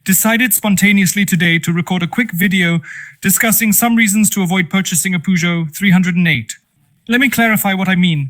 Decided spontaneously today to record a quick video discussing some reasons to avoid purchasing a Peugeot 308. Let me clarify what I mean.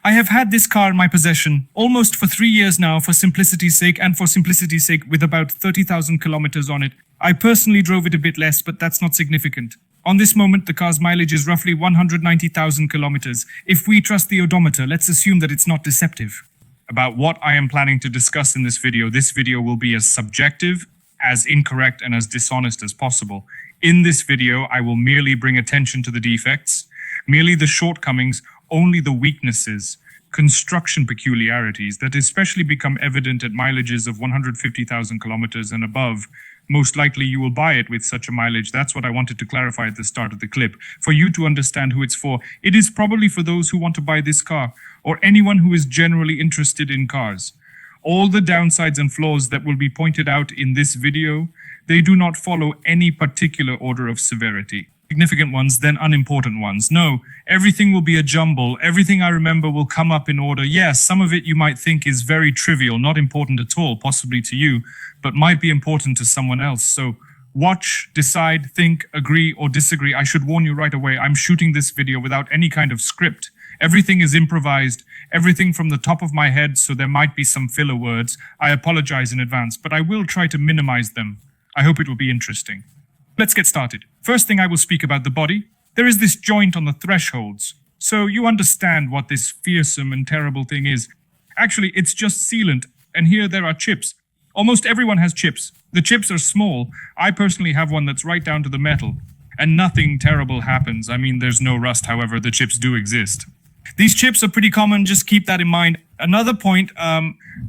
I have had this car in my possession almost for 3 years now for simplicity's sake, and for simplicity's sake with about 30,000 kilometers on it. I personally drove it a bit less, but that's not significant. On this moment, the car's mileage is roughly 190,000 kilometers. If we trust the odometer, let's assume that it's not deceptive. About what I am planning to discuss in this video will be as subjective, as incorrect, and as dishonest as possible. In this video, I will merely bring attention to the defects, merely the shortcomings, only the weaknesses, construction peculiarities that especially become evident at mileages of 150,000 kilometers and above. Most likely you will buy it with such a mileage. That's what I wanted to clarify at the start of the clip. For you to understand who it's for, it is probably for those who want to buy this car, or anyone who is generally interested in cars. All the downsides and flaws that will be pointed out in this video, they do not follow any particular order of severity. Significant ones, then unimportant ones. No, everything will be a jumble. Everything I remember will come up in order. Yes, some of it you might think is very trivial, not important at all, possibly to you, but might be important to someone else. So watch, decide, think, agree, or disagree. I should warn you right away, I'm shooting this video without any kind of script. Everything is improvised, everything from the top of my head, so there might be some filler words. I apologize in advance, but I will try to minimize them. I hope it will be interesting. Let's get started. First thing I will speak about the body. There is this joint on the thresholds, so you understand what this fearsome and terrible thing is. Actually, it's just sealant, and here there are chips. Almost everyone has chips. The chips are small. I personally have one that's right down to the metal, and nothing terrible happens. I mean, there's no rust, however, the chips do exist. These chips are pretty common, just keep that in mind. Another point,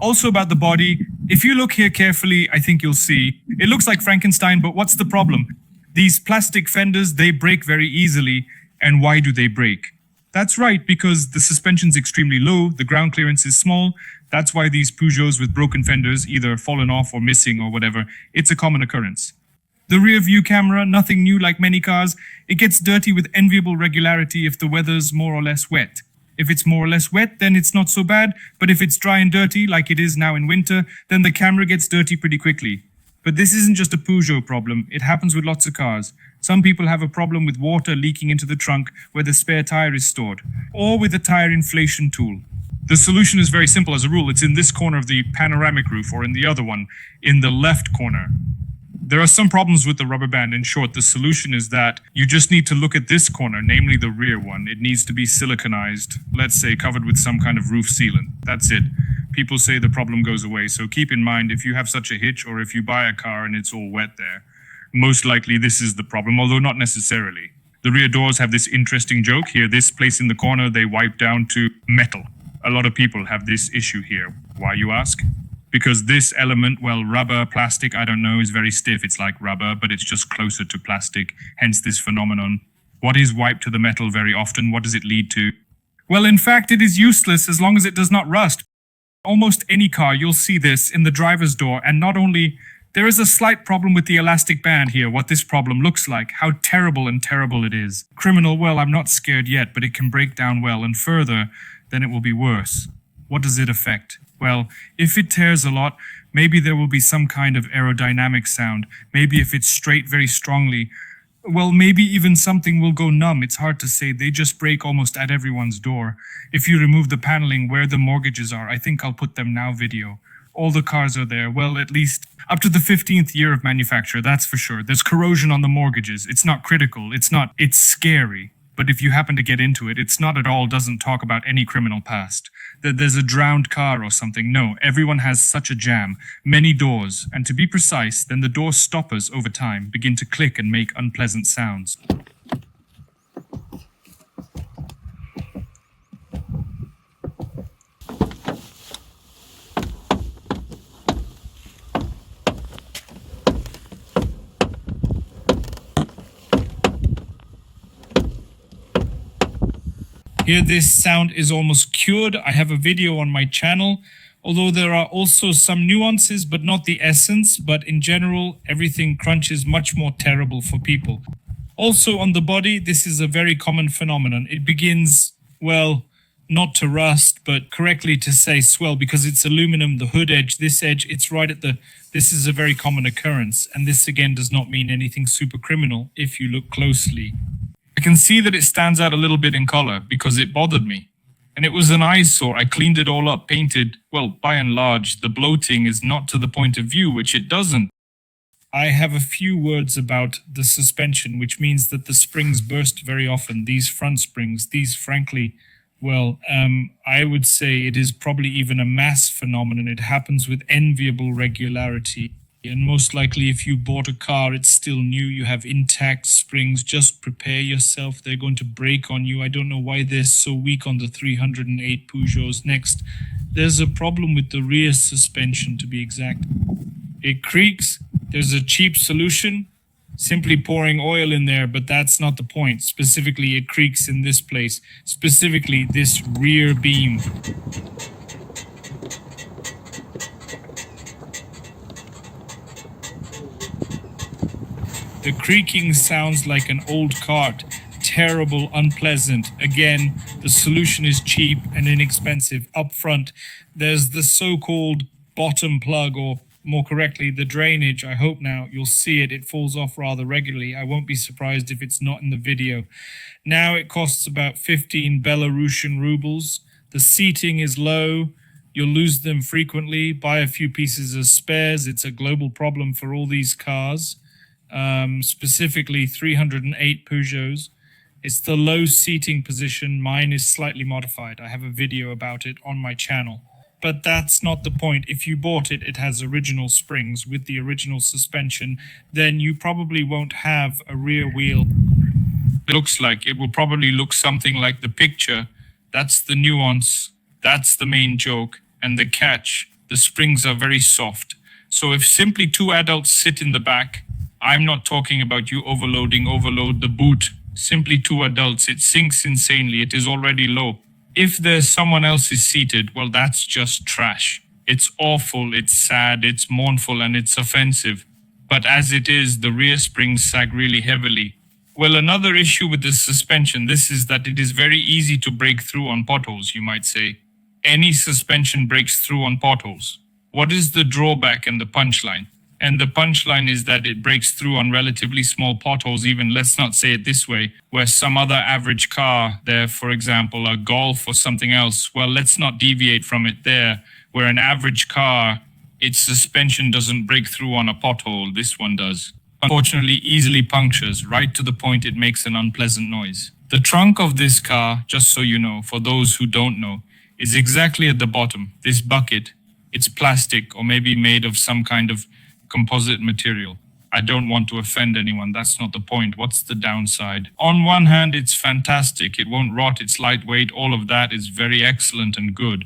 also about the body, if you look here carefully, I think you'll see, it looks like Frankenstein, but what's the problem? These plastic fenders, they break very easily, and why do they break? That's right, because the suspension's extremely low, the ground clearance is small. That's why these Peugeots with broken fenders, either fallen off or missing or whatever, it's a common occurrence. The rear view camera, nothing new like many cars, it gets dirty with enviable regularity if the weather's more or less wet. If it's more or less wet, then it's not so bad, but if it's dry and dirty, like it is now in winter, then the camera gets dirty pretty quickly. But this isn't just a Peugeot problem, it happens with lots of cars. Some people have a problem with water leaking into the trunk where the spare tire is stored, or with a tire inflation tool. The solution is very simple as a rule. It's in this corner of the panoramic roof, or in the other one, in the left corner. There are some problems with the rubber band. In short, the solution is that you just need to look at this corner, namely the rear one. It needs to be siliconized, let's say covered with some kind of roof sealant. That's it. People say the problem goes away, so keep in mind if you have such a hitch or if you buy a car and it's all wet there, most likely this is the problem, although not necessarily. The rear doors have this interesting joke here. This place in the corner, they wipe down to metal. A lot of people have this issue here. Why, you ask? Because this element, well, rubber, plastic, I don't know, is very stiff. It's like rubber, but it's just closer to plastic, hence this phenomenon. What is wiped to the metal very often? What does it lead to? Well, in fact, it is useless as long as it does not rust. Almost any car, you'll see this in the driver's door, and not only, there is a slight problem with the elastic band here, what this problem looks like, how terrible and terrible it is. Criminal, well, I'm not scared yet, but it can break down well, and further, then it will be worse. What does it affect? Well, if it tears a lot, maybe there will be some kind of aerodynamic sound. Maybe if it's straight very strongly, well, maybe even something will go numb. It's hard to say. They just break almost at everyone's door. If you remove the paneling where the mortgages are, I think I'll put them now video. All the cars are there. Well, at least up to the 15th year of manufacture, that's for sure. There's corrosion on the mortgages. It's not critical. It's scary. But if you happen to get into it, it's not at all, doesn't talk about any criminal past. That there's a drowned car or something. No, everyone has such a jam. Many doors. And to be precise, then the door stoppers over time begin to click and make unpleasant sounds. Here this sound is almost cured. I have a video on my channel, although there are also some nuances, but not the essence. But in general, everything crunches much more terrible for people. Also on the body, this is a very common phenomenon. It begins, well, not to rust, but correctly to say swell, because it's aluminum, the hood edge, this edge, it's right at the, this is a very common occurrence. And this again does not mean anything super criminal if you look closely. I can see that it stands out a little bit in color because it bothered me. And it was an eyesore. I cleaned it all up, painted. Well, by and large, the bloating is not to the point of view, which it doesn't. I have a few words about the suspension, which means that the springs burst very often. These front springs, these frankly, well, I would say it is probably even a mass phenomenon. It happens with enviable regularity. And most likely if you bought a car, it's still new, you have intact springs, just prepare yourself. They're going to break on you. I don't know why they're so weak on the 308 Peugeots. Next, there's a problem with the rear suspension, to be exact. It creaks. There's a cheap solution, simply pouring oil in there, but that's not the point. Specifically, it creaks in this place, specifically this rear beam. The creaking sounds like an old cart. Terrible, unpleasant. Again, the solution is cheap and inexpensive. Up front, there's the so-called bottom plug, or more correctly, the drainage. I hope now you'll see it. It falls off rather regularly. I won't be surprised if it's not in the video. Now it costs about 15 Belarusian rubles. The seating is low. You'll lose them frequently. Buy a few pieces of spares. It's a global problem for all these cars. Specifically 308 Peugeots. It's the low seating position. Mine is slightly modified. I have a video about it on my channel. But that's not the point. If you bought it, it has original springs with the original suspension, then you probably won't have a rear wheel. It looks like it will probably look something like the picture. That's the nuance. That's the main joke. And the catch, the springs are very soft. So if simply two adults sit in the back, I'm not talking about you overload the boot. Simply two adults, it sinks insanely. It is already low. If there's someone else is seated, well, that's just trash. It's awful, it's sad, it's mournful, and it's offensive. But as it is, the rear springs sag really heavily. Well, another issue with this suspension, this is that it is very easy to break through on potholes, you might say. Any suspension breaks through on potholes. What is the drawback and the punchline? And the punchline is that it breaks through on relatively small potholes, even, let's not say it this way, where some other average car, there, for example, a Golf or something else, well, let's not deviate from it there, where an average car, its suspension doesn't break through on a pothole. This one does. Unfortunately, easily punctures, right to the point it makes an unpleasant noise. The trunk of this car, just so you know, for those who don't know, is exactly at the bottom. This bucket, it's plastic or maybe made of some kind of composite material. I don't want to offend anyone. That's not the point. What's the downside? On one hand, it's fantastic. It won't rot. It's lightweight. All of that is very excellent and good.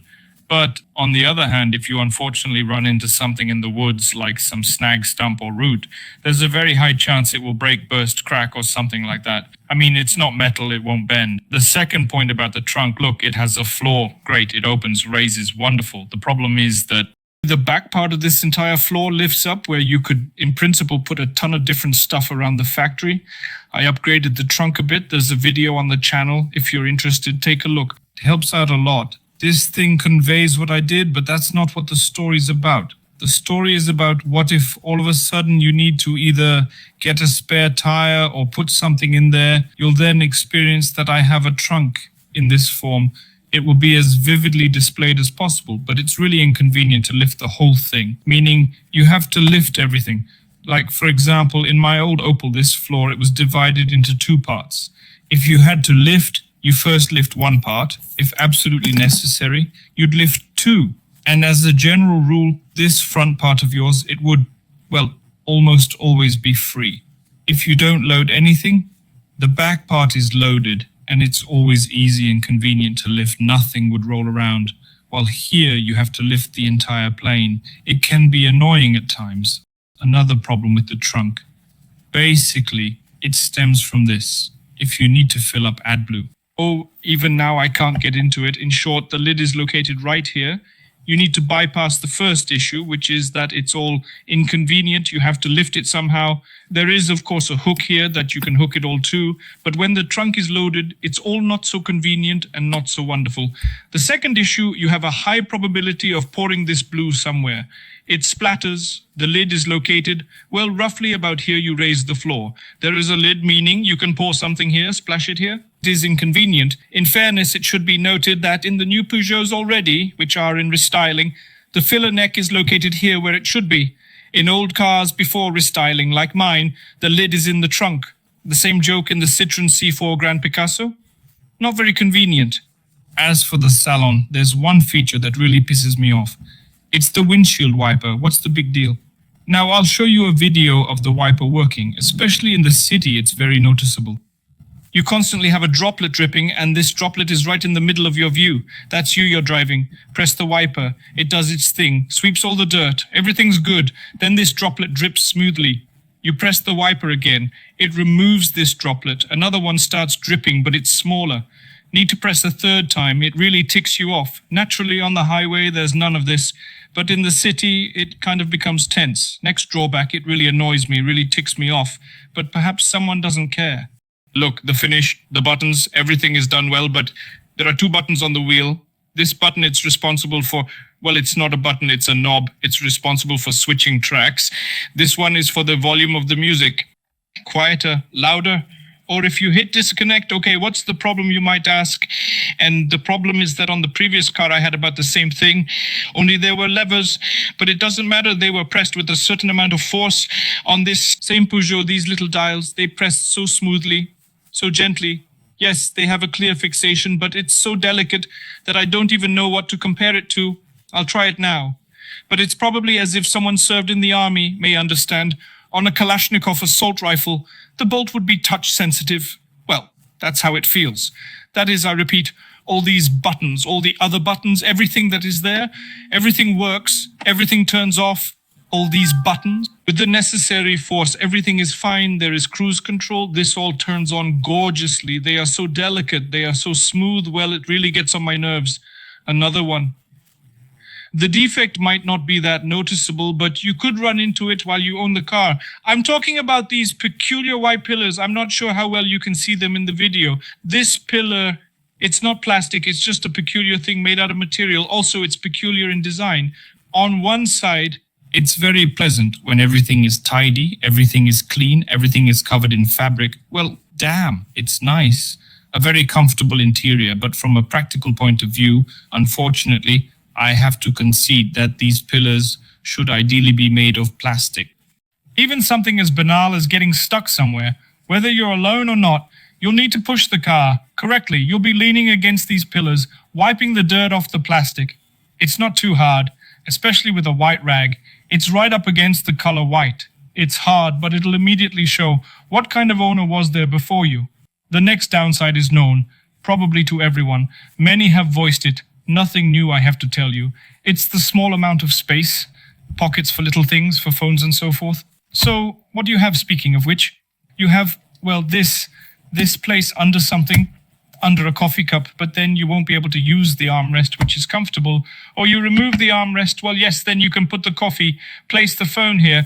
But on the other hand, if you unfortunately run into something in the woods, like some snag, stump or root, there's a very high chance it will break, burst, crack or something like that. I mean, it's not metal. It won't bend. The second point about the trunk, look, it has a floor. Great. It opens, raises. Wonderful. The problem is that the back part of this entire floor lifts up where you could, in principle, put a ton of different stuff around the factory. I upgraded the trunk a bit. There's a video on the channel. If you're interested, take a look. It helps out a lot. This thing conveys what I did, but that's not what the story's about. The story is about what if all of a sudden you need to either get a spare tire or put something in there. You'll then experience that I have a trunk in this form. It will be as vividly displayed as possible, but it's really inconvenient to lift the whole thing, meaning you have to lift everything. Like, for example, in my old Opel, this floor, it was divided into two parts. If you had to lift, you first lift one part. If absolutely necessary, you'd lift two. And as a general rule, this front part of yours, it would, well, almost always be free. If you don't load anything, the back part is loaded. And it's always easy and convenient to lift. Nothing would roll around. While here you have to lift the entire plane. It can be annoying at times. Another problem with the trunk. Basically, it stems from this. If you need to fill up AdBlue. Oh, even now I can't get into it. In short, the lid is located right here. you need to bypass the first issue, which is that it's all inconvenient. You have to lift it somehow. There is, of course, a hook here that you can hook it all to. But when the trunk is loaded, it's all not so convenient and not so wonderful. The second issue, you have a high probability of pouring this blue somewhere. It splatters. The lid is located. Well, roughly about here you raise the floor. There is a lid, meaning you can pour something here, splash it here. It is inconvenient. In fairness, it should be noted that in the new Peugeots already, which are in restyling, the filler neck is located here where it should be. In old cars before restyling, like mine, the lid is in the trunk. The same joke in the Citroën C4 Grand Picasso? Not very convenient. As for the salon, there's one feature that really pisses me off. It's the windshield wiper. What's the big deal? Now, I'll show you a video of the wiper working. Especially in the city, it's very noticeable. You constantly have a droplet dripping, and this droplet is right in the middle of your view. That's you're driving. Press the wiper. It does its thing, sweeps all the dirt. Everything's good. Then this droplet drips smoothly. You press the wiper again. It removes this droplet. Another one starts dripping, but it's smaller. Need to press a third time. It really ticks you off. Naturally, on the highway, there's none of this. But in the city, it kind of becomes tense. Next drawback, it really annoys me, really ticks me off. But perhaps someone doesn't care. Look, the finish, the buttons, everything is done well, but there are two buttons on the wheel. This button, it's responsible for, well, it's not a button, it's a knob. It's responsible for switching tracks. This one is for the volume of the music. Quieter, louder. Or if you hit disconnect, okay, what's the problem, you might ask? And the problem is that on the previous car, I had about the same thing, only there were levers, but it doesn't matter. They were pressed with a certain amount of force. On this same Peugeot, these little dials, they pressed so smoothly, so gently. Yes, they have a clear fixation, but it's so delicate that I don't even know what to compare it to. I'll try it now. But it's probably as if someone served in the army may understand. On a Kalashnikov assault rifle, the bolt would be touch sensitive. Well, that's how it feels. That is, I repeat, all these buttons, all the other buttons, everything that is there, everything works, everything turns off. All these buttons, with the necessary force, everything is fine. There is cruise control. This all turns on gorgeously. They are so delicate. They are so smooth. Well, it really gets on my nerves. Another one. The defect might not be that noticeable, but you could run into it while you own the car. I'm talking about these peculiar white pillars. I'm not sure how well you can see them in the video. This pillar, it's not plastic. It's just a peculiar thing made out of material. Also, it's peculiar in design. On one side, it's very pleasant when everything is tidy, everything is clean, everything is covered in fabric. Well, damn, it's nice. A very comfortable interior, but from a practical point of view, unfortunately, I have to concede that these pillars should ideally be made of plastic. Even something as banal as getting stuck somewhere, whether you're alone or not, you'll need to push the car correctly. You'll be leaning against these pillars, wiping the dirt off the plastic. It's not too hard, especially with a white rag. It's right up against the color white. It's hard, but it'll immediately show what kind of owner was there before you. The next downside is known, probably to everyone. Many have voiced it. Nothing new, I have to tell you. It's the small amount of space, pockets for little things, for phones and so forth. So, what do you have, speaking of which? You have, well, this place under something, under a coffee cup, but then you won't be able to use the armrest, which is comfortable. Or you remove the armrest, well, yes, then you can put the coffee, place the phone here.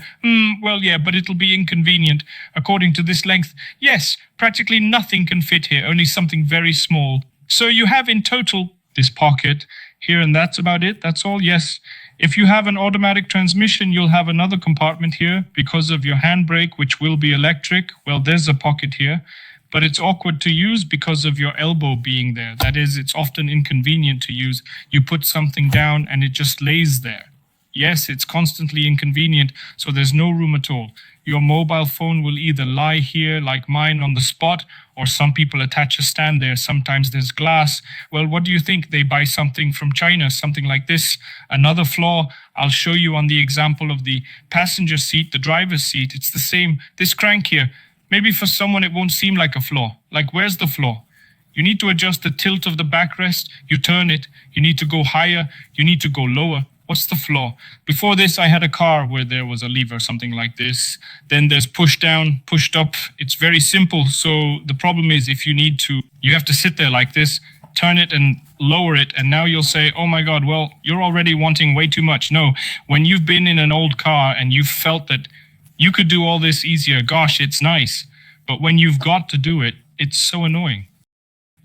Well, yeah, but it'll be inconvenient. According to this length, yes, practically nothing can fit here, only something very small. So you have in total this pocket here, and that's about it. That's all, yes. If you have an automatic transmission, you'll have another compartment here because of your handbrake, which will be electric. Well, there's a pocket here. But it's awkward to use because of your elbow being there. That is, it's often inconvenient to use. You put something down and it just lays there. Yes, it's constantly inconvenient, so there's no room at all. Your mobile phone will either lie here, like mine, on the spot, or some people attach a stand there. Sometimes there's glass. Well, what do you think? They buy something from China, something like this. Another flaw, I'll show you on the example of the passenger seat, the driver's seat. It's the same. This crank here. Maybe for someone it won't seem like a flaw. Like, where's the flaw? You need to adjust the tilt of the backrest. You turn it. You need to go higher. You need to go lower. What's the flaw? Before this, I had a car where there was a lever, something like this. Then there's push down, pushed up. It's very simple. So the problem is if you have to sit there like this, turn it and lower it, and now you'll say, oh my God, well, you're already wanting way too much. No, when you've been in an old car and you've felt that you could do all this easier, gosh, it's nice. But when you've got to do it, it's so annoying.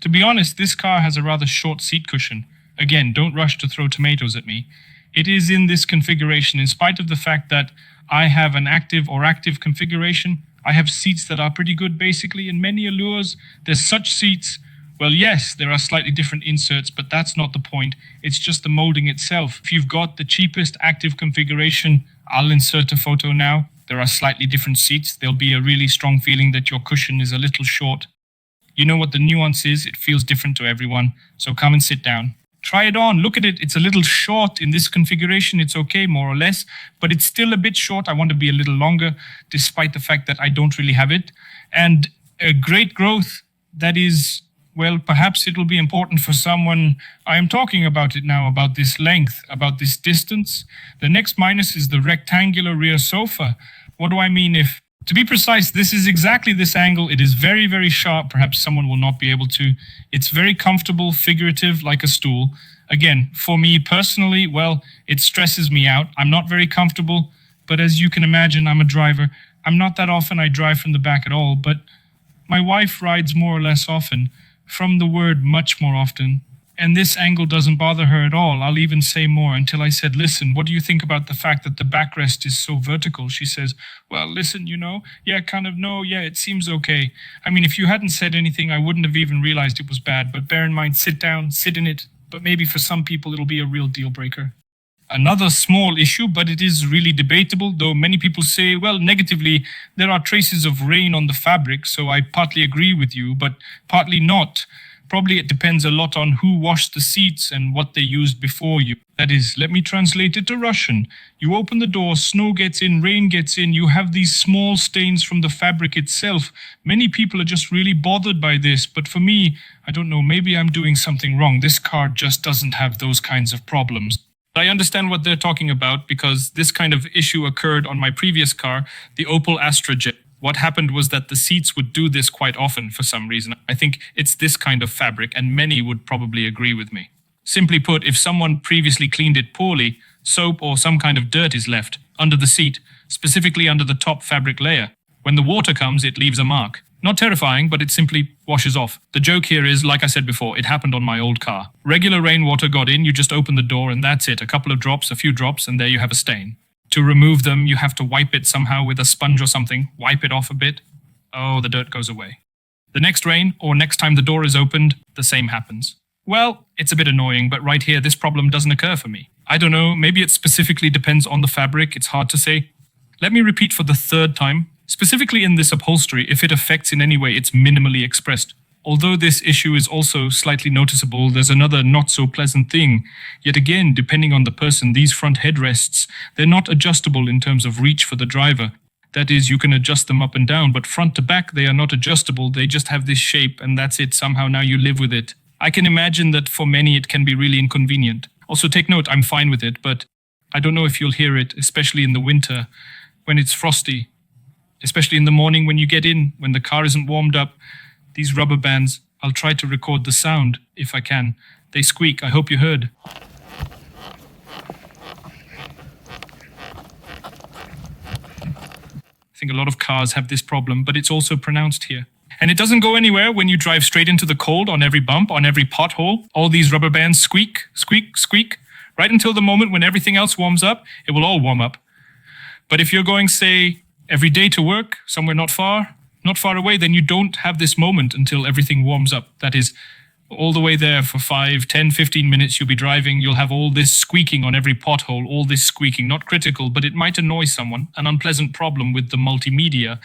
To be honest, this car has a rather short seat cushion. Again, don't rush to throw tomatoes at me. It is in this configuration, in spite of the fact that I have an active configuration. I have seats that are pretty good, basically. In many Allures, there's such seats. Well, yes, there are slightly different inserts, but that's not the point. It's just the molding itself. If you've got the cheapest active configuration, I'll insert a photo now. There are slightly different seats. There'll be a really strong feeling that your cushion is a little short. You know what the nuance is. It feels different to everyone. So come and sit down. Try it on. Look at it. It's a little short in this configuration. It's okay, more or less, but it's still a bit short. I want to be a little longer, despite the fact that I don't really have it. And a great growth that is, well, perhaps it'll be important for someone. I am talking about it now, about this length, about this distance. The next minus is the rectangular rear sofa. What do I mean? If, to be precise, this is exactly this angle. It is very, very sharp. Perhaps someone will not be able to. It's very comfortable, figurative, like a stool. Again, for me personally, well, it stresses me out. I'm not very comfortable, but as you can imagine, I'm a driver. I'm not that often. I drive from the back at all, but my wife rides more or less often, from the word much more often. And this angle doesn't bother her at all. I'll even say more, until I said, listen, what do you think about the fact that the backrest is so vertical? She says, well, listen, yeah, kind of, no, yeah, it seems okay. I mean, if you hadn't said anything, I wouldn't have even realized it was bad. But bear in mind, sit down, sit in it. But maybe for some people, it'll be a real deal breaker. Another small issue, but it is really debatable, though many people say, well, negatively, there are traces of rain on the fabric, so I partly agree with you, but partly not. Probably it depends a lot on who washed the seats and what they used before you. That is, let me translate it to Russian. You open the door, snow gets in, rain gets in, you have these small stains from the fabric itself. Many people are just really bothered by this, but for me, I don't know, maybe I'm doing something wrong. This car just doesn't have those kinds of problems. I understand what they're talking about because this kind of issue occurred on my previous car, the Opel Astra J. What happened was that the seats would do this quite often for some reason. I think it's this kind of fabric, and many would probably agree with me. Simply put, if someone previously cleaned it poorly, soap or some kind of dirt is left under the seat, specifically under the top fabric layer. When the water comes, it leaves a mark. Not terrifying, but it simply washes off. The joke here is, like I said before, it happened on my old car. Regular rainwater got in, you just open the door and that's it. A couple of drops, a few drops, and there you have a stain. To remove them, you have to wipe it somehow with a sponge or something, wipe it off a bit. Oh, the dirt goes away. The next rain, or next time the door is opened, the same happens. Well, it's a bit annoying, but right here, this problem doesn't occur for me. I don't know, maybe it specifically depends on the fabric, it's hard to say. Let me repeat for the third time. Specifically in this upholstery, if it affects in any way, it's minimally expressed. Although this issue is also slightly noticeable, there's another not-so-pleasant thing. Yet again, depending on the person, these front headrests, they're not adjustable in terms of reach for the driver. That is, you can adjust them up and down, but front to back, they are not adjustable. They just have this shape, and that's it. Somehow now you live with it. I can imagine that for many it can be really inconvenient. Also, take note, I'm fine with it, but I don't know if you'll hear it, especially in the winter, when it's frosty. Especially in the morning when you get in, when the car isn't warmed up. These rubber bands, I'll try to record the sound, if I can. They squeak, I hope you heard. I think a lot of cars have this problem, but it's also pronounced here. And it doesn't go anywhere when you drive straight into the cold on every bump, on every pothole. All these rubber bands squeak, squeak, squeak. Right until the moment when everything else warms up, it will all warm up. But if you're going, say, every day to work, somewhere not far away, then you don't have this moment until everything warms up. That is, all the way there for 5, 10, 15 minutes you'll be driving, you'll have all this squeaking on every pothole, all this squeaking, not critical, but it might annoy someone, an unpleasant problem with the multimedia,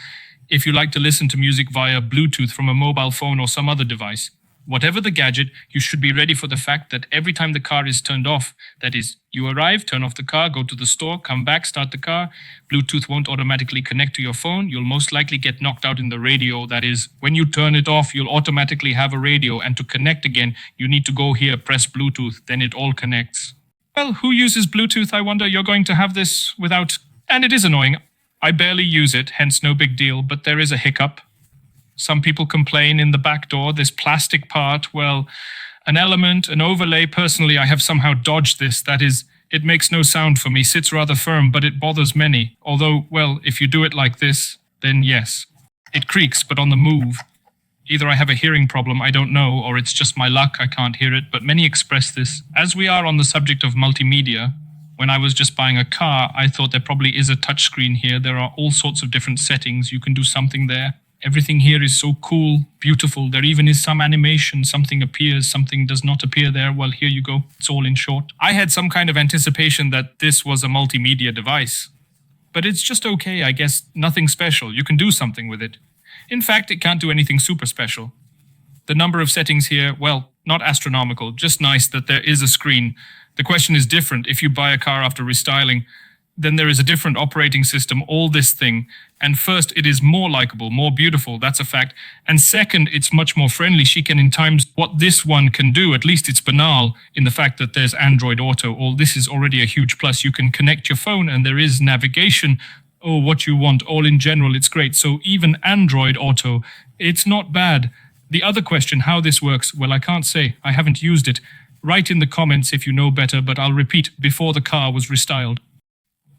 if you like to listen to music via Bluetooth from a mobile phone or some other device. Whatever the gadget, you should be ready for the fact that every time the car is turned off, that is, you arrive, turn off the car, go to the store, come back, start the car, Bluetooth won't automatically connect to your phone, you'll most likely get knocked out in the radio, that is, when you turn it off, you'll automatically have a radio, and to connect again, you need to go here, press Bluetooth, then it all connects. Well, who uses Bluetooth, I wonder? You're going to have this without... And it is annoying. I barely use it, hence no big deal, but there is a hiccup. Some people complain in the back door, this plastic part, well, an element, an overlay. Personally, I have somehow dodged this. That is, it makes no sound for me, sits rather firm, but it bothers many. Although, well, if you do it like this, then yes. It creaks, but on the move. Either I have a hearing problem, I don't know, or it's just my luck, I can't hear it, but many express this. As we are on the subject of multimedia, when I was just buying a car, I thought there probably is a touchscreen here. There are all sorts of different settings. You can do something there. Everything here is so cool, beautiful. There even is some animation. Something appears, something does not appear there. Well, here you go. It's all in short. I had some kind of anticipation that this was a multimedia device. But it's just okay, I guess. Nothing special. You can do something with it. In fact, it can't do anything super special. The number of settings here, well, not astronomical. Just nice that there is a screen. The question is different. If you buy a car after restyling, then there is a different operating system, all this thing. And first, it is more likable, more beautiful, that's a fact. And second, it's much more friendly. She can in times what this one can do, at least it's banal in the fact that there's Android Auto. All this is already a huge plus. You can connect your phone and there is navigation. Oh, what you want, all in general, it's great. So even Android Auto, it's not bad. The other question, how this works, well, I can't say. I haven't used it. Write in the comments if you know better, but I'll repeat, before the car was restyled.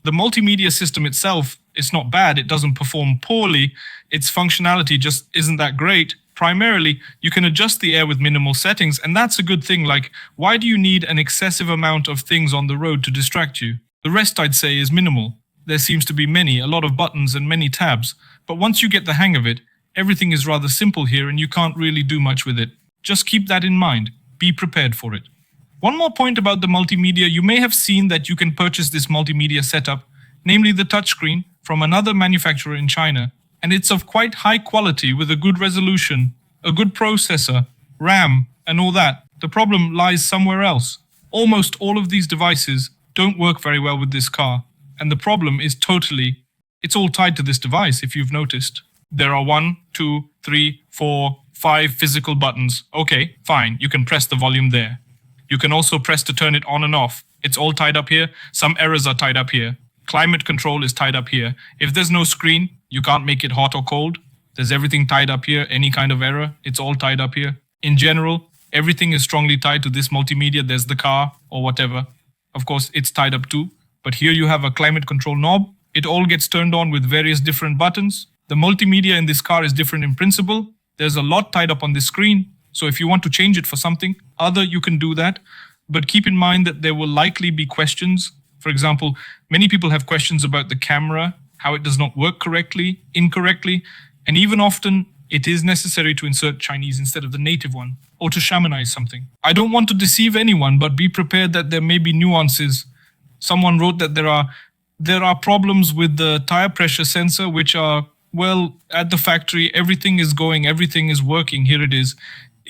The multimedia system itself is not bad. It doesn't perform poorly. Its functionality just isn't that great. Primarily, you can adjust the air with minimal settings, and that's a good thing. Like, why do you need an excessive amount of things on the road to distract you? The rest, I'd say, is minimal. There seems to be a lot of buttons and many tabs. But once you get the hang of it, everything is rather simple here and you can't really do much with it. Just keep that in mind. Be prepared for it. One more point about the multimedia, you may have seen that you can purchase this multimedia setup, namely the touchscreen, from another manufacturer in China. And it's of quite high quality with a good resolution, a good processor, RAM, and all that. The problem lies somewhere else. Almost all of these devices don't work very well with this car. And the problem is it's all tied to this device, if you've noticed. There are 1, 2, 3, 4, 5 physical buttons. Okay, fine, you can press the volume there. You can also press to turn it on and off. It's all tied up here. Some errors are tied up here. Climate control is tied up here. If there's no screen, you can't make it hot or cold. There's everything tied up here. Any kind of error, it's all tied up here. In general, everything is strongly tied to this multimedia. There's the car or whatever. Of course, it's tied up too. But here you have a climate control knob. It all gets turned on with various different buttons. The multimedia in this car is different in principle. There's a lot tied up on this screen. So if you want to change it for something other, you can do that. But keep in mind that there will likely be questions. For example, many people have questions about the camera, how it does not work correctly, incorrectly, and even often it is necessary to insert Chinese instead of the native one, or to shamanize something. I don't want to deceive anyone, but be prepared that there may be nuances. Someone wrote that there are problems with the tire pressure sensor, which are, well, at the factory, everything is going, everything is working. Here it is.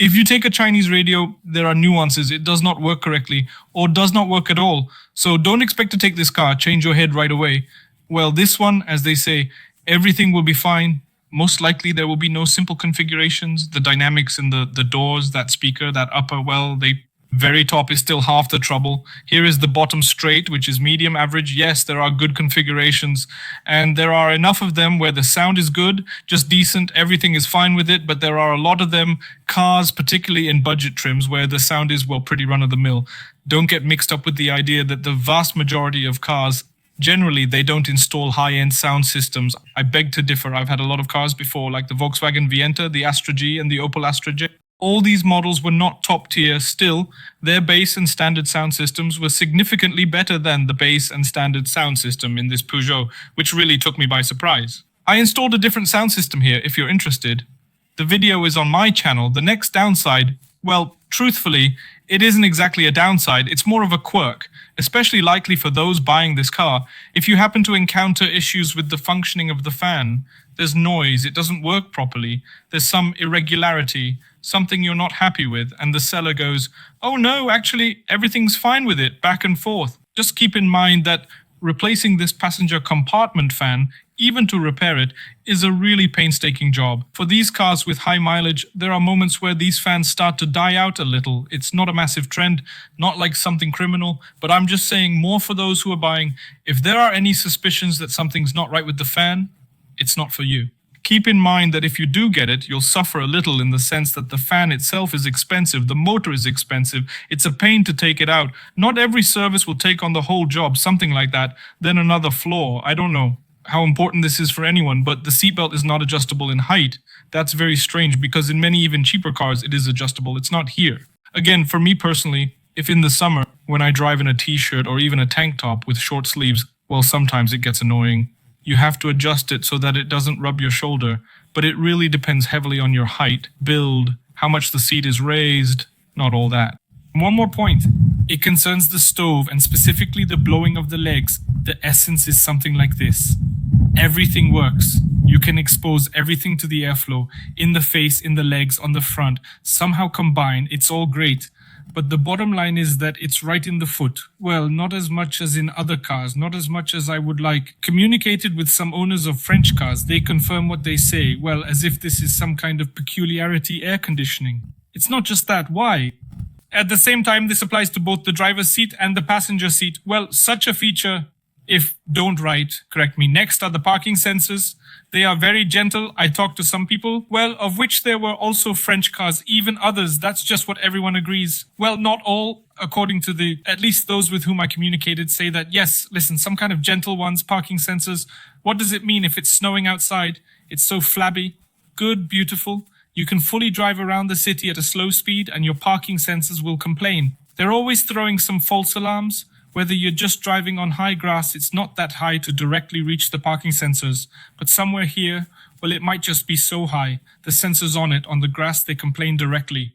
If you take a Chinese radio, there are nuances. It does not work correctly or does not work at all. So don't expect to take this car, change your head right away. Well, this one, as they say, everything will be fine. Most likely there will be no simple configurations. The dynamics in the doors, that speaker, that upper, well, the very top is still half the trouble. Here is the bottom straight, which is medium average. Yes, there are good configurations and there are enough of them where the sound is good, just decent, everything is fine with it. But there are a lot of them, cars, particularly in budget trims where the sound is, well, pretty run of the mill. Don't get mixed up with the idea that the vast majority of cars, generally, they don't install high-end sound systems. I beg to differ. I've had a lot of cars before, like the Volkswagen Vienta, the Astra G and the Opel Astra J. All these models were not top tier. Still, their base and standard sound systems were significantly better than the base and standard sound system in this Peugeot, which really took me by surprise. I installed a different sound system here if you're interested. The video is on my channel. The next downside, well, truthfully, it isn't exactly a downside. It's more of a quirk, especially likely for those buying this car. If you happen to encounter issues with the functioning of the fan, there's noise, it doesn't work properly, there's some irregularity, something you're not happy with, and the seller goes, oh no, actually, everything's fine with it, back and forth. Just keep in mind that replacing this passenger compartment fan, even to repair it, is a really painstaking job. For these cars with high mileage, there are moments where these fans start to die out a little. It's not a massive trend, not like something criminal, but I'm just saying more for those who are buying. If there are any suspicions that something's not right with the fan, it's not for you. Keep in mind that if you do get it, you'll suffer a little in the sense that the fan itself is expensive, the motor is expensive, it's a pain to take it out. Not every service will take on the whole job, something like that, then another flaw. I don't know how important this is for anyone, but the seatbelt is not adjustable in height. That's very strange because in many even cheaper cars it is adjustable. It's not here. Again, for me personally, if in the summer when I drive in a t-shirt or even a tank top with short sleeves, well, sometimes it gets annoying. You have to adjust it so that it doesn't rub your shoulder, but it really depends heavily on your height, build, how much the seat is raised, not all that. One more point. It concerns the stove and specifically the blowing of the legs. The essence is something like this. Everything works. You can expose everything to the airflow, in the face, in the legs, on the front, somehow combine. It's all great. But the bottom line is that it's right in the foot. Well, not as much as in other cars, not as much as I would like. Communicated with some owners of French cars, they confirm what they say, well, as if this is some kind of peculiarity air conditioning. It's not just that, why? At the same time, this applies to both the driver's seat and the passenger seat. Well, such a feature, if don't write, correct me. Next are the parking sensors. They are very gentle. I talked to some people, well, of which there were also French cars, even others. That's just what everyone agrees. Well, not all, according to at least those with whom I communicated, say that, yes, listen, some kind of gentle ones, parking sensors. What does it mean if it's snowing outside? It's so flabby. Good, beautiful. You can fully drive around the city at a slow speed and your parking sensors will complain. They're always throwing some false alarms. Whether you're just driving on high grass, it's not that high to directly reach the parking sensors. But somewhere here, well, it might just be so high. The sensors on it, on the grass, they complain directly.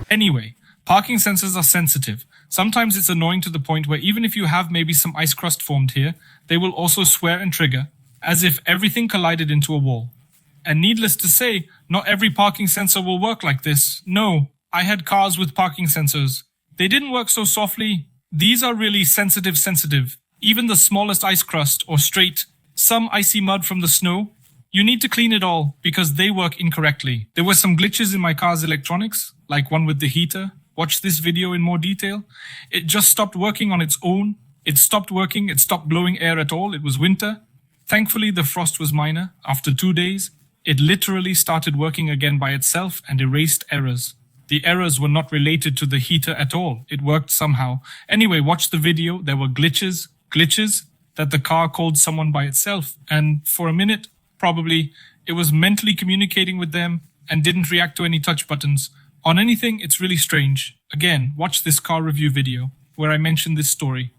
Anyway, parking sensors are sensitive. Sometimes it's annoying to the point where even if you have maybe some ice crust formed here, they will also swear and trigger, as if everything collided into a wall. And needless to say, not every parking sensor will work like this. No, I had cars with parking sensors. They didn't work so softly. These are really sensitive. Even the smallest ice crust or straight, some icy mud from the snow, you need to clean it all because they work incorrectly. There were some glitches in my car's electronics, like one with the heater. Watch this video in more detail. It just stopped working on its own. It stopped working. It stopped blowing air at all. It was winter. Thankfully, the frost was minor. After 2 days, it literally started working again by itself and erased errors. The errors were not related to the heater at all. It worked somehow. Anyway, watch the video. There were glitches that the car called someone by itself. And for a minute, probably, it was mentally communicating with them and didn't react to any touch buttons. On anything, it's really strange. Again, watch this car review video where I mentioned this story.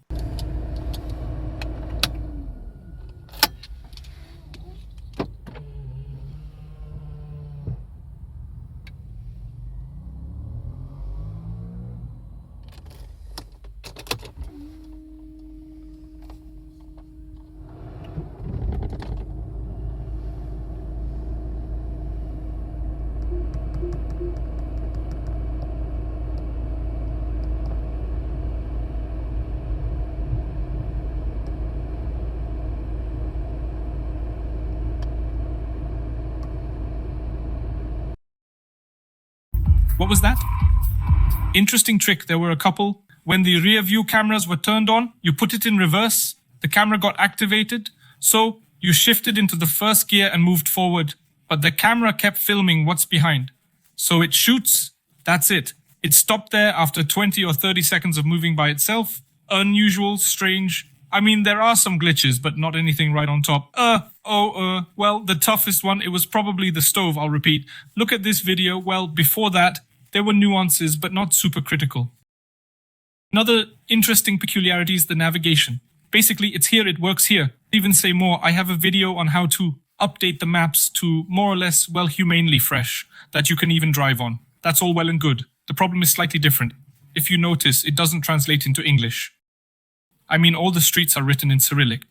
What was that? Interesting trick. There were a couple. When the rear view cameras were turned on, you put it in reverse. The camera got activated. So you shifted into the first gear and moved forward. But the camera kept filming what's behind. So it shoots. That's it. It stopped there after 20 or 30 seconds of moving by itself. Unusual, strange. I mean, there are some glitches, but not anything right on top. Well, the toughest one, it was probably the stove, I'll repeat. Look at this video. Well, before that, there were nuances, but not super critical. Another interesting peculiarity is the navigation. Basically, it's here, it works here. Even say more, I have a video on how to update the maps to more or less, well, humanely fresh, that you can even drive on. That's all well and good. The problem is slightly different. If you notice, it doesn't translate into English. I mean, all the streets are written in Cyrillic.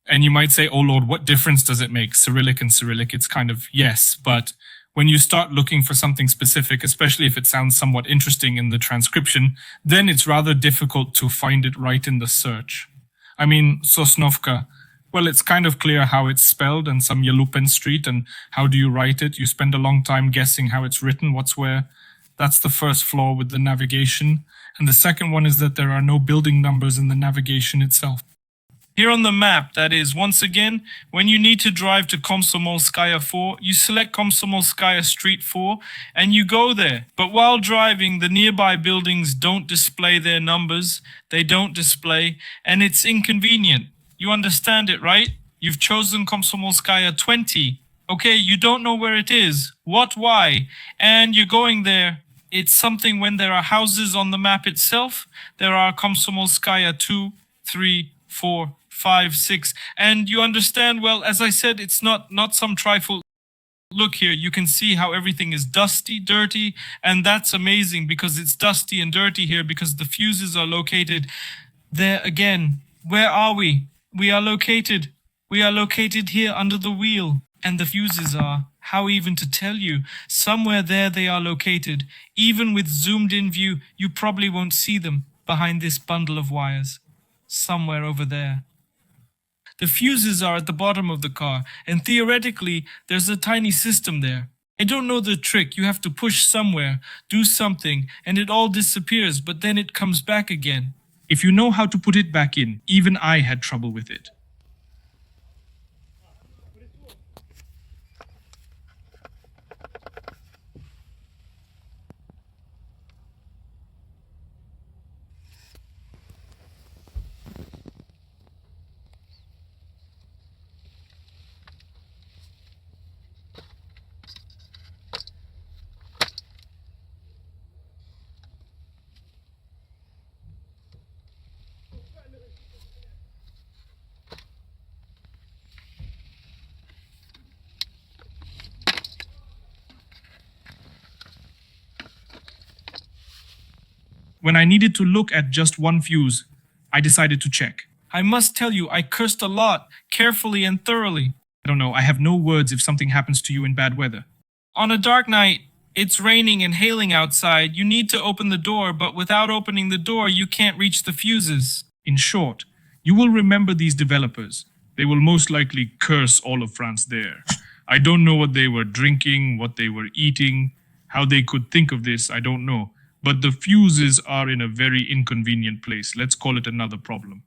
And you might say, oh Lord, what difference does it make? Cyrillic and Cyrillic, it's kind of yes, but when you start looking for something specific, especially if it sounds somewhat interesting in the transcription, then it's rather difficult to find it right in the search. I mean, Sosnovka, Well, it's kind of clear how it's spelled and some yellow pen street and how do you write it. You spend a long time guessing how it's written, what's where. That's the first flaw with the navigation. And the second one is that there are no building numbers in the navigation itself. Here on the map, that is, once again, when you need to drive to Komsomolskaya 4, you select Komsomolskaya Street 4 and you go there. But while driving, the nearby buildings don't display their numbers, they don't display, and it's inconvenient. You understand it, right? You've chosen Komsomolskaya 20. Okay, you don't know where it is. What, why? And you're going there. It's something when there are houses on the map itself, there are Komsomolskaya 2, 3, 4, 5, 6, and you understand, well, as I said, it's not some trifle. Look here, you can see how everything is dusty, dirty, and that's amazing because it's dusty and dirty here because the fuses are located there again. Where are we? We are located here under the wheel, and the fuses are, how even to tell you, somewhere there they are located. Even with zoomed in view, you probably won't see them behind this bundle of wires. Somewhere over there. The fuses are at the bottom of the car, and theoretically, there's a tiny system there. I don't know the trick. You have to push somewhere, do something, and it all disappears, but then it comes back again. If you know how to put it back in, even I had trouble with it. When I needed to look at just one fuse, I decided to check. I must tell you, I cursed a lot, carefully and thoroughly. I don't know, I have no words if something happens to you in bad weather. On a dark night, it's raining and hailing outside, you need to open the door, but without opening the door, you can't reach the fuses. In short, you will remember these developers. They will most likely curse all of France there. I don't know what they were drinking, what they were eating, how they could think of this, I don't know. But the fuses are in a very inconvenient place. Let's call it another problem.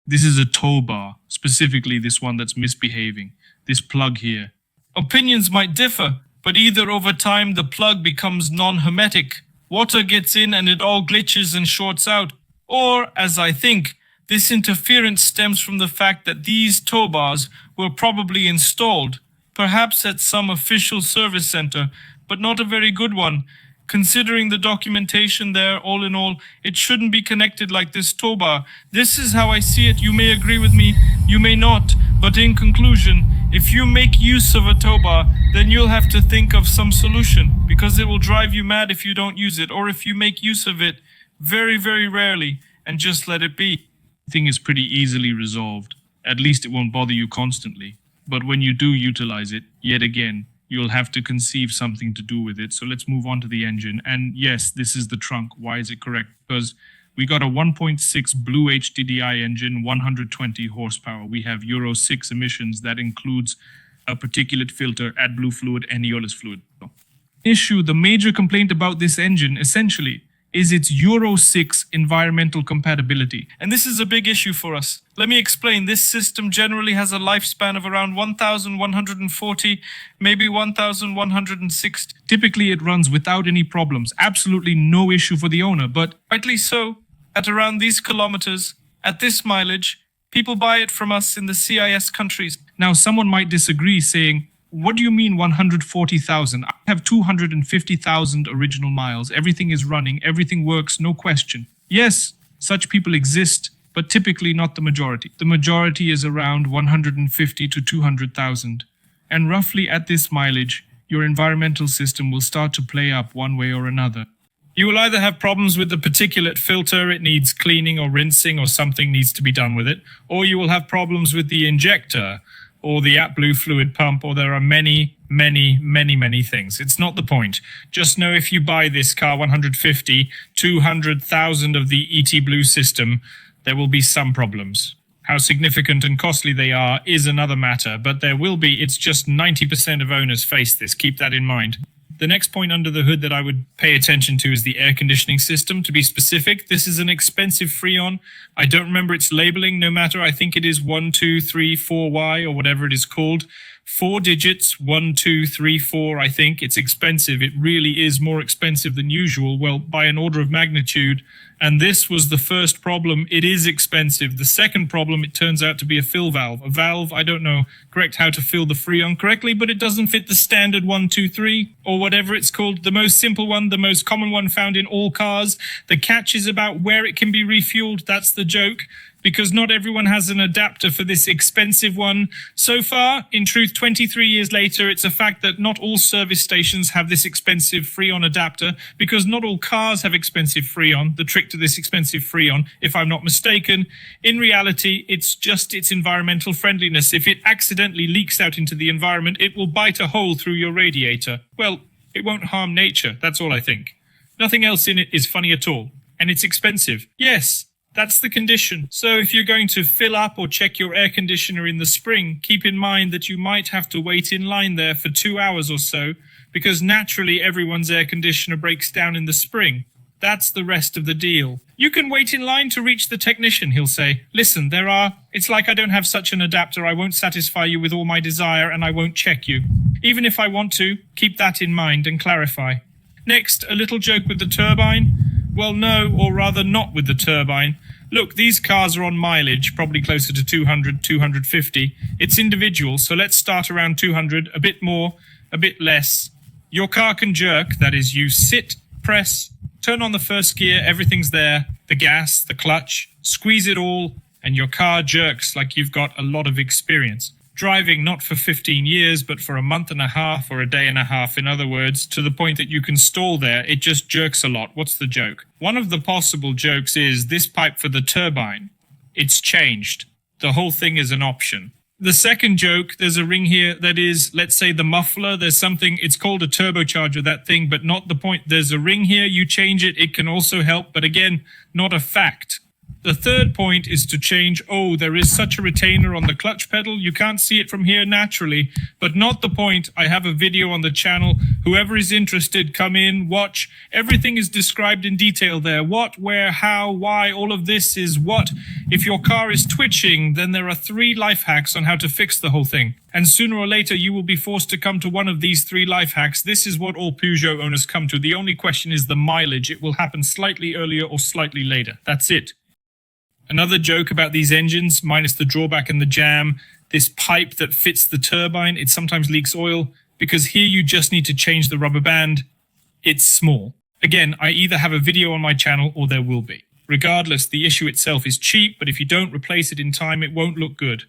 This is a Toebar, specifically this one that's misbehaving. This plug here. Opinions might differ, but either over time the plug becomes non-hermetic, water gets in and it all glitches and shorts out, or, as I think, this interference stems from the fact that these Toebars were probably installed, perhaps at some official service center, but not a very good one. Considering the documentation there, all in all, it shouldn't be connected like this Toebar. This is how I see it. You may agree with me, you may not. But in conclusion, if you make use of a Toebar, then you'll have to think of some solution, because it will drive you mad if you don't use it, or if you make use of it very, very rarely, and just let it be. The thing is pretty easily resolved. At least it won't bother you constantly. But when you do utilize it, yet again, you'll have to conceive something to do with it. So let's move on to the engine. And yes, this is the trunk. Why is it correct? Because we got a 1.6 Blue HDDI engine, 120 horsepower. We have Euro 6 emissions. That includes a particulate filter, AdBlue fluid, and Aeolus fluid. The major complaint about this engine, essentially, is its Euro 6 environmental compatibility. And this is a big issue for us. Let me explain. This system generally has a lifespan of around 1,140, maybe 1,160. Typically, it runs without any problems. Absolutely no issue for the owner, but rightly so, at around these kilometers, at this mileage, people buy it from us in the CIS countries. Now, someone might disagree, saying, what do you mean 140,000? I have 250,000 original miles. Everything is running. Everything works. No question. Yes, such people exist, but typically not the majority. The majority is around 150 to 200,000. And roughly at this mileage, your environmental system will start to play up one way or another. You will either have problems with the particulate filter, it needs cleaning or rinsing or something needs to be done with it, or you will have problems with the injector, or the AdBlue fluid pump, or there are many things. It's not the point. Just know if you buy this car 150, 200,000 of the ET Blue system, there will be some problems. How significant and costly they are is another matter, but it's just 90% of owners face this. Keep that in mind. The next point under the hood that I would pay attention to is the air conditioning system. To be specific, this is an expensive Freon. I don't remember its labeling, no matter. I think it is 1234Y or whatever it is called. 4 digits, 1234, I think. It's expensive. It really is more expensive than usual, well, by an order of magnitude. And this was the first problem. It is expensive. The second problem, it turns out to be a fill valve. A valve, I don't know correct how to fill the Freon correctly, but it doesn't fit the standard 1, 2, 3, or whatever it's called. The most simple one, the most common one found in all cars. The catch is about where it can be refueled. That's the joke, because not everyone has an adapter for this expensive one. So far, in truth, 23 years later, it's a fact that not all service stations have this expensive Freon adapter, because not all cars have expensive Freon. The trick to this expensive Freon, if I'm not mistaken, in reality, it's just its environmental friendliness. If it accidentally leaks out into the environment, it will bite a hole through your radiator. Well, it won't harm nature, that's all I think. Nothing else in it is funny at all. And it's expensive. Yes. That's the condition. So if you're going to fill up or check your air conditioner in the spring, keep in mind that you might have to wait in line there for 2 hours or so, because naturally everyone's air conditioner breaks down in the spring. That's the rest of the deal. You can wait in line to reach the technician, he'll say. Listen, it's like I don't have such an adapter, I won't satisfy you with all my desire, and I won't check you. Even if I want to, keep that in mind and clarify. Next, a little joke with the turbine. Well, no, or rather not with the turbine. Look, these cars are on mileage, probably closer to 200, 250. It's individual, so let's start around 200, a bit more, a bit less. Your car can jerk, that is, you sit, press, turn on the first gear, everything's there, the gas, the clutch, squeeze it all, and your car jerks like you've got a lot of experience. Driving not for 15 years, but for a month and a half or a day and a half, in other words, to the point that you can stall there, it just jerks a lot. What's the joke? One of the possible jokes is this pipe for the turbine. It's changed. The whole thing is an option. The second joke, there's a ring here that is, let's say the muffler, there's something, it's called a turbocharger, that thing, but not the point. There's a ring here, you change it, it can also help, but again, not a fact. The third point is to change, there is such a retainer on the clutch pedal, you can't see it from here naturally, but not the point. I have a video on the channel. Whoever is interested, come in, watch. Everything is described in detail there. What, where, how, why, all of this is what. If your car is twitching, then there are 3 life hacks on how to fix the whole thing. And sooner or later, you will be forced to come to one of these 3 life hacks. This is what all Peugeot owners come to. The only question is the mileage. It will happen slightly earlier or slightly later. That's it. Another joke about these engines, minus the drawback and the jam, this pipe that fits the turbine, it sometimes leaks oil, because here you just need to change the rubber band. It's small. Again, I either have a video on my channel or there will be. Regardless, the issue itself is cheap, but if you don't replace it in time, it won't look good.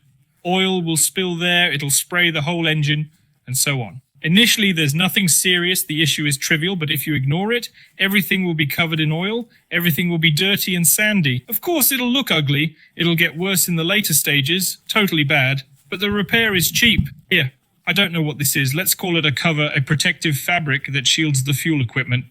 Oil will spill there, it'll spray the whole engine, and so on. Initially, there's nothing serious, the issue is trivial, but if you ignore it, everything will be covered in oil, everything will be dirty and sandy. Of course, it'll look ugly, it'll get worse in the later stages, totally bad, but the repair is cheap. Here, I don't know what this is, let's call it a cover, a protective fabric that shields the fuel equipment.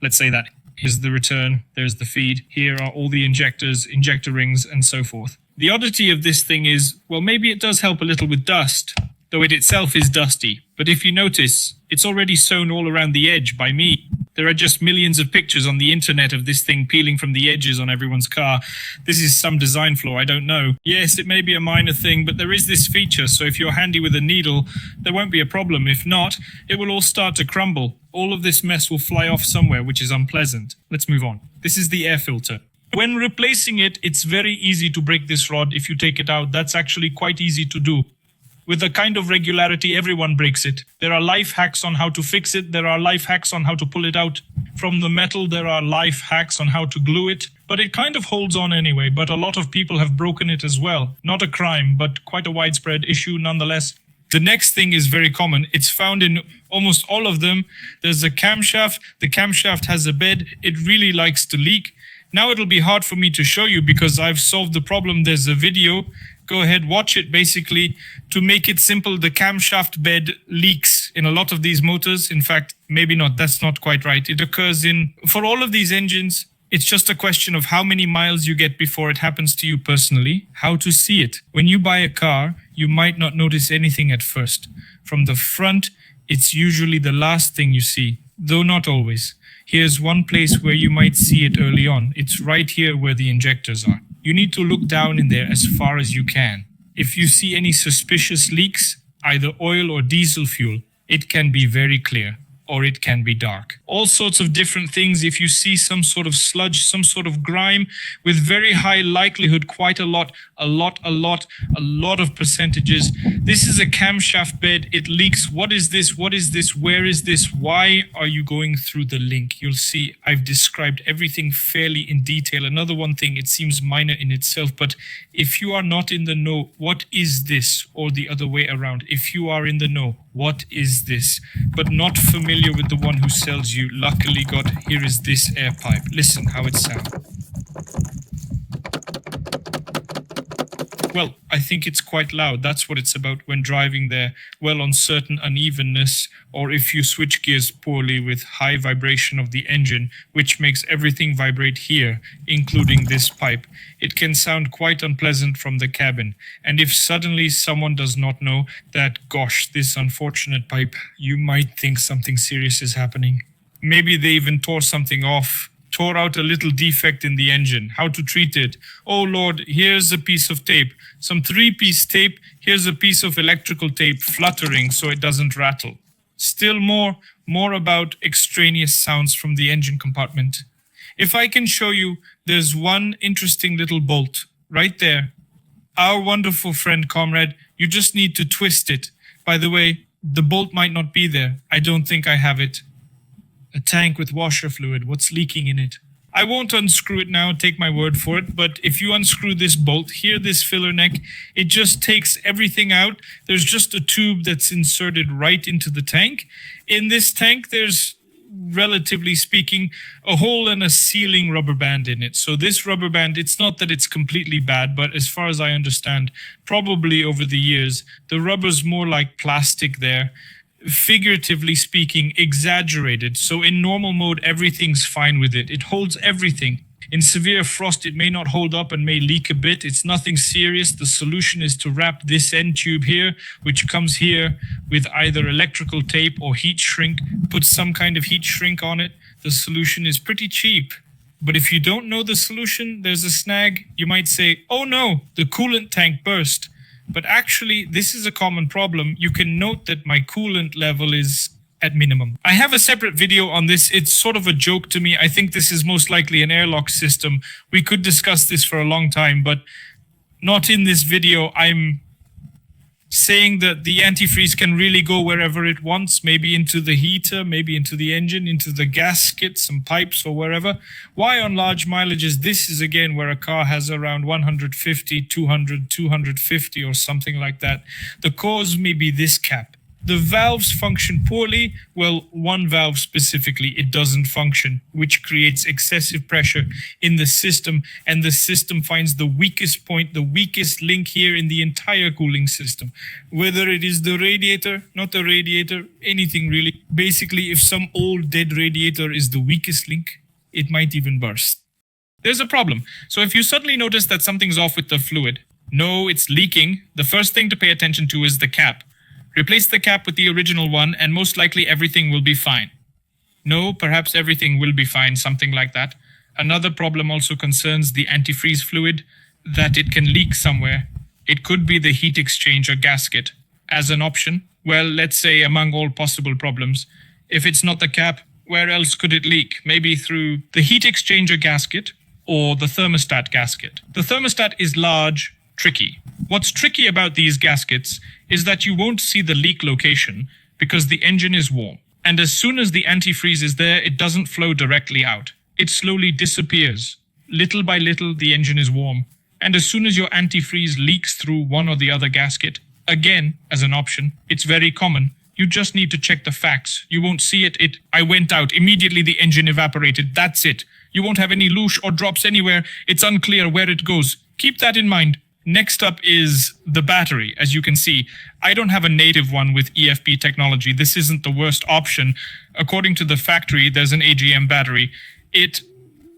Let's say that. Here's the return, there's the feed, here are all the injectors, injector rings, and so forth. The oddity of this thing is, well, maybe it does help a little with dust, though it itself is dusty. But if you notice, it's already sewn all around the edge by me. There are just millions of pictures on the internet of this thing peeling from the edges on everyone's car. This is some design flaw, I don't know. Yes, it may be a minor thing, but there is this feature, so if you're handy with a needle, there won't be a problem. If not, it will all start to crumble. All of this mess will fly off somewhere, which is unpleasant. Let's move on. This is the air filter. When replacing it, it's very easy to break this rod if you take it out. That's actually quite easy to do. With the kind of regularity, everyone breaks it. There are life hacks on how to fix it. There are life hacks on how to pull it out from the metal. There are life hacks on how to glue it. But it kind of holds on anyway. But a lot of people have broken it as well. Not a crime, but quite a widespread issue nonetheless. The next thing is very common. It's found in almost all of them. There's a camshaft. The camshaft has a bed. It really likes to leak. Now it'll be hard for me to show you because I've solved the problem. There's a video. Go ahead, watch it. Basically, to make it simple, the camshaft bed leaks in a lot of these motors. In fact, maybe not. That's not quite right. It occurs for all of these engines, It's just a question of how many miles you get before it happens to you personally, how to see it. When you buy a car, you might not notice anything at first. From the front, it's usually the last thing you see, though not always. Here's one place where you might see it early on. It's right here where the injectors are. You need to look down in there as far as you can. If you see any suspicious leaks, either oil or diesel fuel, it can be very clear, or it can be dark. All sorts of different things. If you see some sort of sludge, some sort of grime, with very high likelihood, quite a lot of percentages. This is a camshaft bed. It leaks. What is this? What is this? Where is this? Why are you going through the link? You'll see I've described everything fairly in detail. Another one thing, it seems minor in itself, but if you are not in the know, what is this? Or the other way around. If you are in the know, what is this? But not familiar with the one who sells you, luckily God, here is this air pipe. Listen how it sounds. Well, I think it's quite loud. That's what it's about when driving there. Well, on certain unevenness, or if you switch gears poorly with high vibration of the engine, which makes everything vibrate here, including this pipe. It can sound quite unpleasant from the cabin. And if suddenly someone does not know that, gosh, this unfortunate pipe, you might think something serious is happening. Maybe they even tore something off. Tore out a little defect in the engine. How to treat it? Oh Lord, here's a piece of tape. Some 3-piece tape. Here's a piece of electrical tape fluttering so it doesn't rattle. Still more about extraneous sounds from the engine compartment. If I can show you, there's one interesting little bolt right there. Our wonderful friend, comrade, you just need to twist it. By the way, the bolt might not be there. I don't think I have it. A tank with washer fluid. What's leaking in it? I won't unscrew it now, take my word for it, but if you unscrew this bolt, here, this filler neck, it just takes everything out. There's just a tube that's inserted right into the tank. In this tank, there's, relatively speaking, a hole and a sealing rubber band in it. So this rubber band, it's not that it's completely bad, but as far as I understand, probably over the years, the rubber's more like plastic there. Figuratively speaking, exaggerated. So in normal mode, everything's fine with it. It holds everything. In severe frost, it may not hold up and may leak a bit. It's nothing serious. The solution is to wrap this end tube here, which comes here with either electrical tape or heat shrink. Put some kind of heat shrink on it. The solution is pretty cheap. But if you don't know the solution, there's a snag. You might say, oh no, the coolant tank burst. But actually, this is a common problem. You can note that my coolant level is at minimum. I have a separate video on this. It's sort of a joke to me. I think this is most likely an airlock system. We could discuss this for a long time, but not in this video. I'm saying that the antifreeze can really go wherever it wants, maybe into the heater, maybe into the engine, into the gasket, some pipes or wherever. Why on large mileages? This is again where a car has around 150, 200, 250 or something like that. The cause may be this cap. The valves function poorly. Well, one valve specifically, it doesn't function, which creates excessive pressure in the system, and the system finds the weakest point, the weakest link here in the entire cooling system. Whether it is the radiator, not the radiator, anything really. Basically, if some old dead radiator is the weakest link, it might even burst. There's a problem. So if you suddenly notice that something's off with the fluid, no, it's leaking, the first thing to pay attention to is the cap. Replace the cap with the original one, and most likely everything will be fine. No, perhaps everything will be fine, something like that. Another problem also concerns the antifreeze fluid, that it can leak somewhere. It could be the heat exchanger gasket. As an option, well, let's say among all possible problems, if it's not the cap, where else could it leak? Maybe through the heat exchanger gasket or the thermostat gasket. The thermostat is large, tricky. What's tricky about these gaskets is that you won't see the leak location because the engine is warm. And as soon as the antifreeze is there, it doesn't flow directly out. It slowly disappears. Little by little, the engine is warm. And as soon as your antifreeze leaks through one or the other gasket, again, as an option, it's very common. You just need to check the facts. You won't see it. I went out. Immediately the engine evaporated. That's it. You won't have any loosh or drops anywhere. It's unclear where it goes. Keep that in mind. Next up is the battery. As you can see, I don't have a native one with EFB technology. This isn't the worst option. According to the factory, there's an AGM battery. It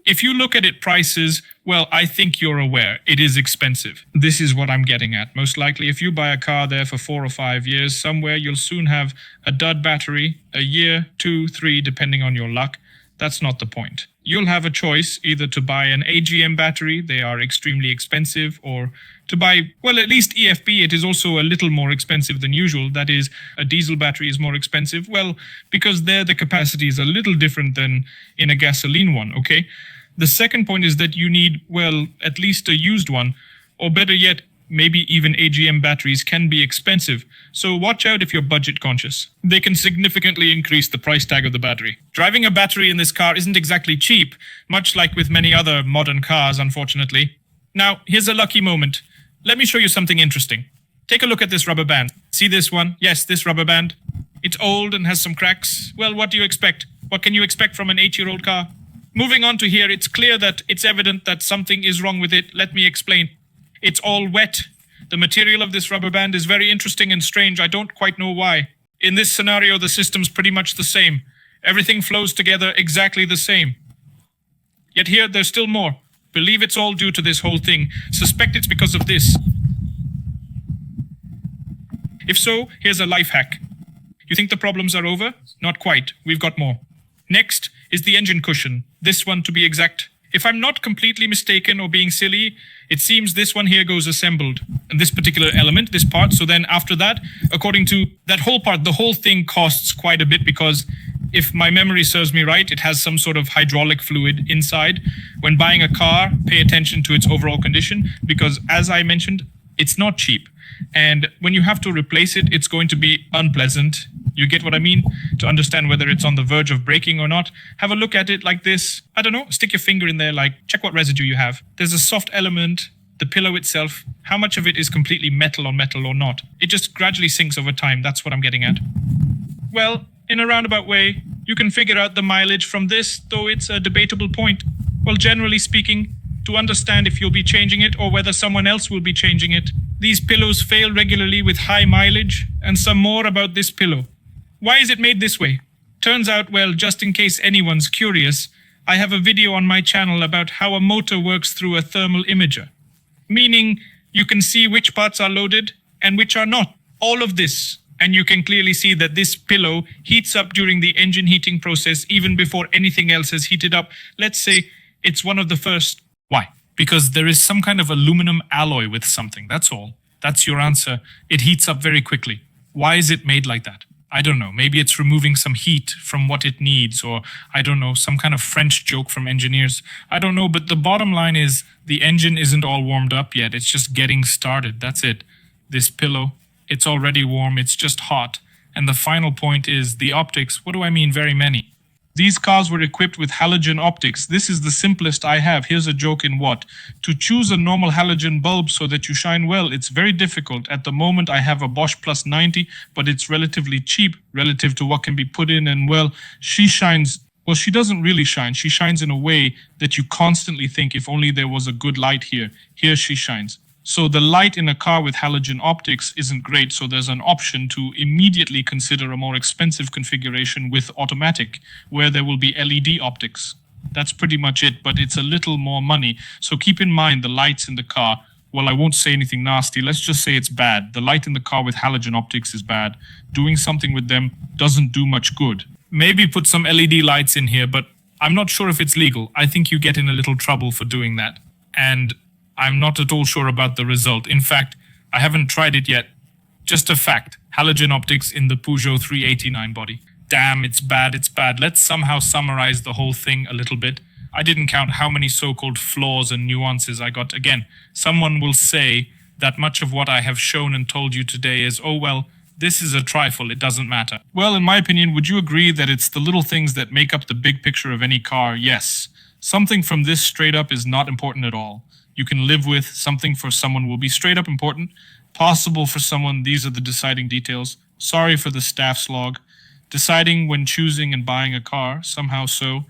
If you look at it prices, well, I think you're aware it is expensive. This is what I'm getting at. Most likely, if you buy a car there for 4 or 5 years, somewhere you'll soon have a dud battery, a year, 2, 3, depending on your luck. That's not the point. You'll have a choice either to buy an AGM battery, they are extremely expensive, or to buy, well, at least EFB, it is also a little more expensive than usual. That is, a diesel battery is more expensive. Well, because there the capacity is a little different than in a gasoline one, okay? The second point is that you need, well, at least a used one, or better yet, maybe even AGM batteries can be expensive, so watch out if you're budget conscious. They can significantly increase the price tag of the battery. Driving a battery in this car isn't exactly cheap, much like with many other modern cars, unfortunately. Now, here's a lucky moment. Let me show you something interesting. Take a look at this rubber band. See this one? Yes, this rubber band. It's old and has some cracks. Well, what do you expect? What can you expect from an 8-year-old car? Moving on to here, it's clear that it's evident that something is wrong with it. Let me explain. It's all wet. The material of this rubber band is very interesting and strange. I don't quite know why. In this scenario, the system's pretty much the same. Everything flows together exactly the same. Yet here, there's still more. Believe it's all due to this whole thing. Suspect it's because of this. If so, here's a life hack. You think the problems are over? Not quite. We've got more. Next is the engine cushion. This one to be exact. If I'm not completely mistaken or being silly, it seems this one here goes assembled. And this particular element, this part, so then after that, according to that whole part, the whole thing costs quite a bit because if my memory serves me right, it has some sort of hydraulic fluid inside. When buying a car, pay attention to its overall condition because as I mentioned, it's not cheap. And when you have to replace it, it's going to be unpleasant. You get what I mean? To understand whether it's on the verge of breaking or not, have a look at it like this. I don't know, stick your finger in there, like, check what residue you have. There's a soft element, the pillow itself, how much of it is completely metal on metal or not. It just gradually sinks over time, that's what I'm getting at. Well, in a roundabout way, you can figure out the mileage from this, though it's a debatable point. Well, generally speaking, to understand if you'll be changing it or whether someone else will be changing it, these pillows fail regularly with high mileage, and some more about this pillow. Why is it made this way? Turns out, well, just in case anyone's curious, I have a video on my channel about how a motor works through a thermal imager. Meaning, you can see which parts are loaded and which are not. All of this. And you can clearly see that this pillow heats up during the engine heating process even before anything else has heated up. Let's say it's one of the first. Why? Because there is some kind of aluminum alloy with something, that's all. That's your answer. It heats up very quickly. Why is it made like that? I don't know. Maybe it's removing some heat from what it needs, or I don't know, some kind of French joke from engineers. I don't know, but the bottom line is the engine isn't all warmed up yet. It's just getting started. That's it. This pillow, it's already warm. It's just hot. And the final point is the optics. What do I mean? Very many. These cars were equipped with halogen optics. This is the simplest I have. Here's a joke in what? To choose a normal halogen bulb so that you shine well, it's very difficult. At the moment, I have a Bosch Plus 90, but it's relatively cheap relative to what can be put in. And well, she shines. Well, she doesn't really shine. She shines in a way that you constantly think if only there was a good light here. Here she shines. So the light in a car with halogen optics isn't great, so there's an option to immediately consider a more expensive configuration with automatic, where there will be LED optics. That's pretty much it, but it's a little more money. So keep in mind the lights in the car. Well, I won't say anything nasty. Let's just say it's bad. The light in the car with halogen optics is bad. Doing something with them doesn't do much good. Maybe put some LED lights in here, but I'm not sure if it's legal. I think you get in a little trouble for doing that. And I'm not at all sure about the result. In fact, I haven't tried it yet. Just a fact. Halogen optics in the Peugeot 389 body. Damn, it's bad, it's bad. Let's somehow summarize the whole thing a little bit. I didn't count how many so-called flaws and nuances I got. Again, someone will say that much of what I have shown and told you today is, oh well, this is a trifle, it doesn't matter. Well, in my opinion, would you agree that it's the little things that make up the big picture of any car? Yes. Something from this straight up is not important at all. You can live with. Something for someone will be straight up important. Possible for someone, these are the deciding details. Sorry for the staff's log. Deciding when choosing and buying a car, somehow so.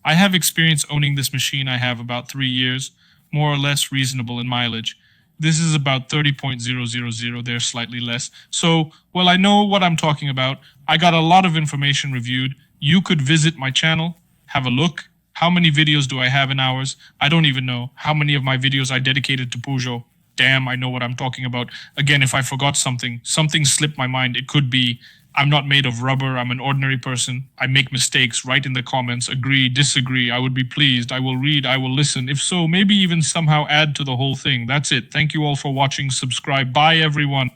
I have experience owning this machine. I have about 3 years, more or less reasonable in mileage. This is about 30.000, they're slightly less. So, well, I know what I'm talking about. I got a lot of information reviewed. You could visit my channel, have a look, How many videos do I have in hours? I don't even know. How many of my videos are dedicated to Peugeot? Damn, I know what I'm talking about. Again, if I forgot something slipped my mind. It could be I'm not made of rubber. I'm an ordinary person. I make mistakes. Write in the comments. Agree, disagree. I would be pleased. I will read. I will listen. If so, maybe even somehow add to the whole thing. That's it. Thank you all for watching. Subscribe. Bye, everyone.